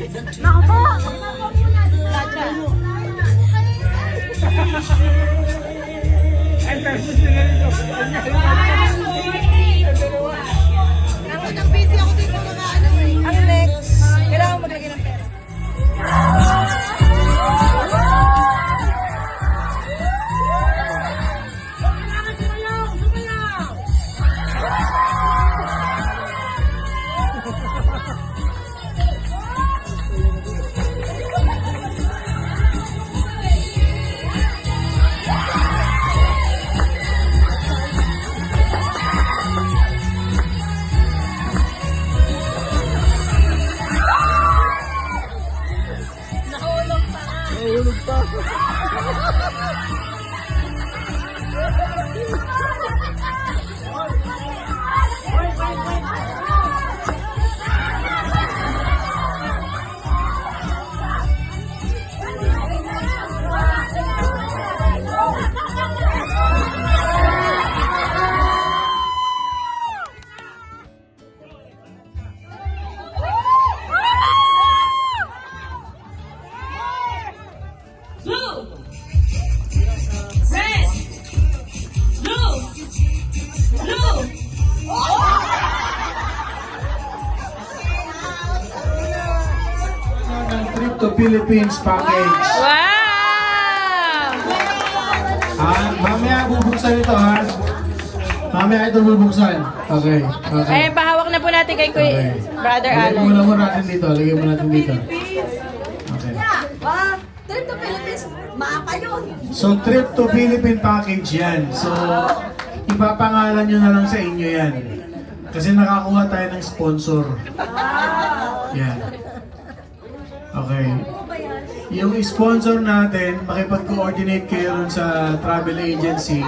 Naku po! Ang next, kailangan maglagay ng pera. Nahulog pa. Blue, red, blue, blue. Ng trip to Philippines package. Wow! Mamaya bubuksan ito ha. Mamaya ito bubuksan. Okay. Eh, pahawak na po natin kay Kuya Brother Lagyan Alan. mo natin dito. Lagyan mo natin dito. Okay. Trip to Philippines, mapa yun. So, trip to Philippine package yan. So, ipapangalan nyo na lang sa inyo yan. Kasi nakakuha tayo ng sponsor. Yan. Okay. Yung sponsor natin, makipag-coordinate kayo rin sa travel agency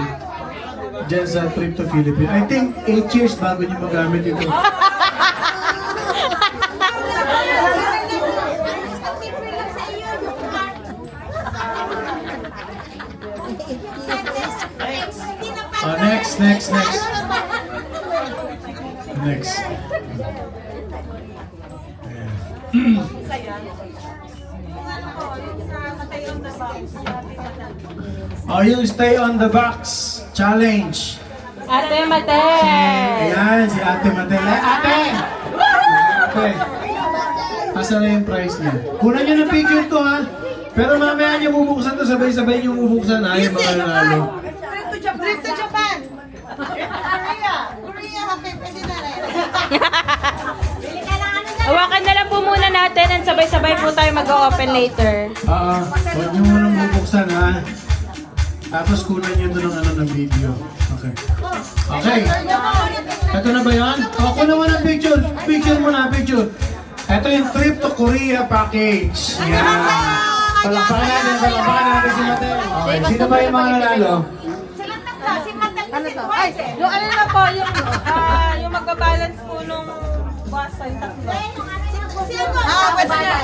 dyan sa trip to Philippines. I think 8 years bago nyo magamit ito. Next. Yung stay on the box challenge. Ate Mate! Ayan, si Ate Matel. Ate! Ate! Asa na yung prize niya? Kunan nyo ng picture to ha. Pero mamaya nyo bubuksan to, sabay-sabay nyo bubuksan ha, yung mga nanalo. Trip to Japan. Korea, happy president. Hawakan na lang po muna natin and sabay-sabay po tayo mag-open later. Huwag nyo munang bubuksan ha. Tapos kunan nyo doon ng video. Okay. Okay. Ito na ba yan? Kunan mo ng picture. Picture mo na, picture. Ito yung trip to Korea package. Yan. Palakpakan natin si Matel. Okay, sino ba yung mga nanalo? Ano to? Ay, yung ano na po, yung magbabalance po nung bus ay tatlo.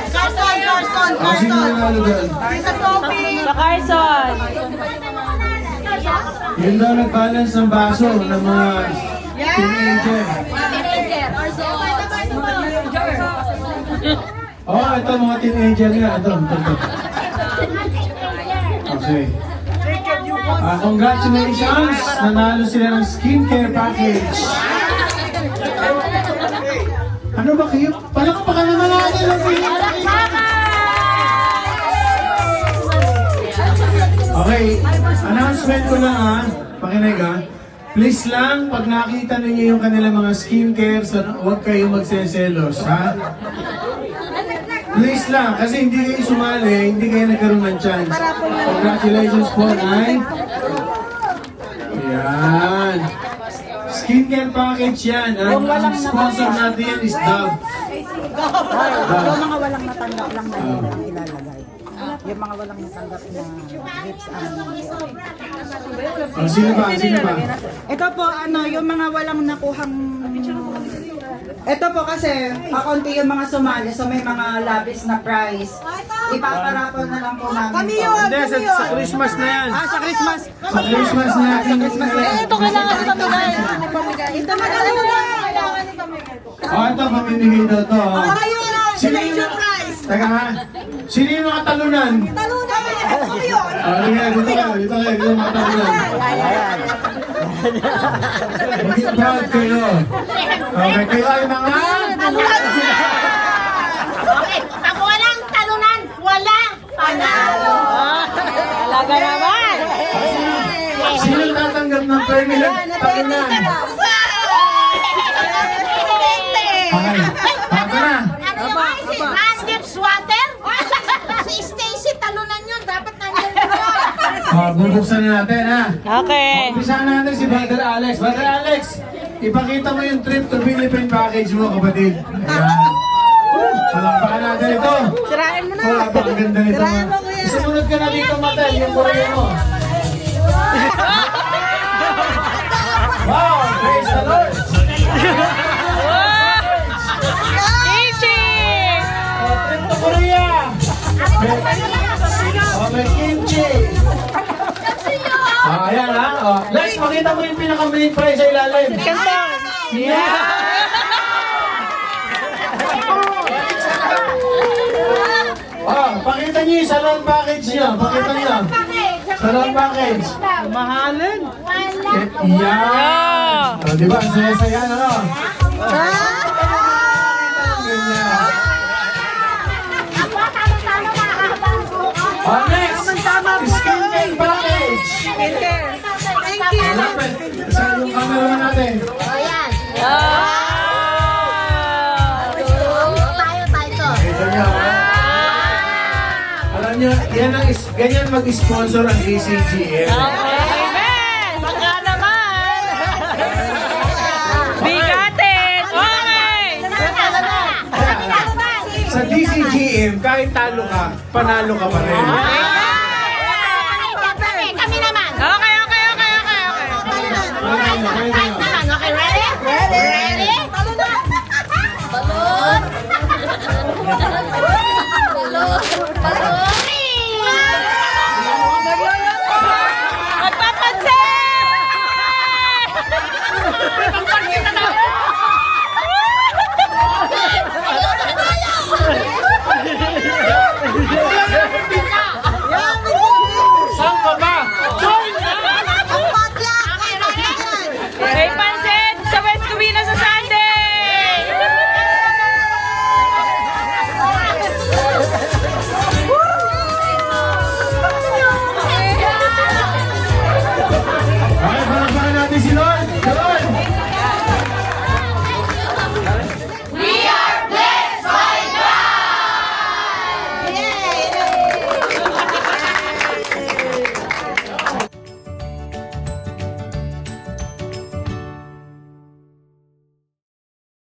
Carson. Oh, sino nanalo doon? Tita Sophie. Sa Carson. Yun daw nag-balance ng baso ng mga teenager. Oh, ito mga teenager nga. Ito. Okay. Congratulations! Nanalo sila ng skincare package. Ano ba kayo? Palakpakan naman natin ang Okay, announcement ko lang ha. Pakinig ha. Please lang, pag nakita ninyo yung kanilang mga skincare, huwag kayo magseselos ha. Please lang, kasi hindi kayo sumali, hindi kayo nagkaroon ng chance. Congratulations po, Nay. Ayan. Skincare package yan. Ang sponsor natin yan is Dove. Yung mga walang natanggap lang na yun ang ilalagay. Yung mga walang natanggap na gifts ang Sino ba? ito po, yung mga walang nakuhang... Ito po kasi, kakunti yung mga sumali, so may mga labis na prize. Ipaparapol na lang po namin. Kami yun. Hindi, sa Christmas na yan. Sa Christmas. Sa Christmas na yan. Ito kailangan ni pamigay. Ito magkano na. Kailangan ni pamigay. Ito, pamimigay daw to. Ayun na. Selection prize. Teka ha. Sino yung mga talunan? Talunan! Ano yun? Dito kayo, yung mga talunan. Maging proud kayo. Okay, kayo ay mga... Okay, pag walang talunan, walang panalo. Talaga naman. Sino tatanggap ng permanent talunan? Okay, hapa na. Ano yung si Man gives water? Si Stacy, talunan yun. Dapat nandiyan yun. Bubuksan na natin ha. Okay. Umpisahan natin si Brother Alex. Brother Alex, ipakita mo yung trip to Philippine package mo, kapatid. Ayan. Palakpakan natin ito. Sirain mo na. Oh, napakaganda nito. Sirain mo, kuya. Sumunod ka na dito, Matel, yung Korea mo. Wow, praise the Lord. Ichi! Trip to Korea. May kimchi. Ayan ha. Lex, makita mo yung pinaka-main prize sa ilalim. Yeah! Pakita niyo yung salon package niyo. Pakita niyo. Salon package. Mahalin. Yan. O, di ba? Ang saya-saya na, no? Ganyan. Next! Skincare package. Thank you. Malapit. Saan yung camera natin? Pakita niyo. Alam niyo, yan ang ganyan mag-sponsor ang DCGM. Amen! Baka naman! Bigatin! Okay! Sa DCGM, kahit talo ka, panalo ka pa rin. Kami naman. Okay. Okay, ready? Ready? Balon! Balon! Balon!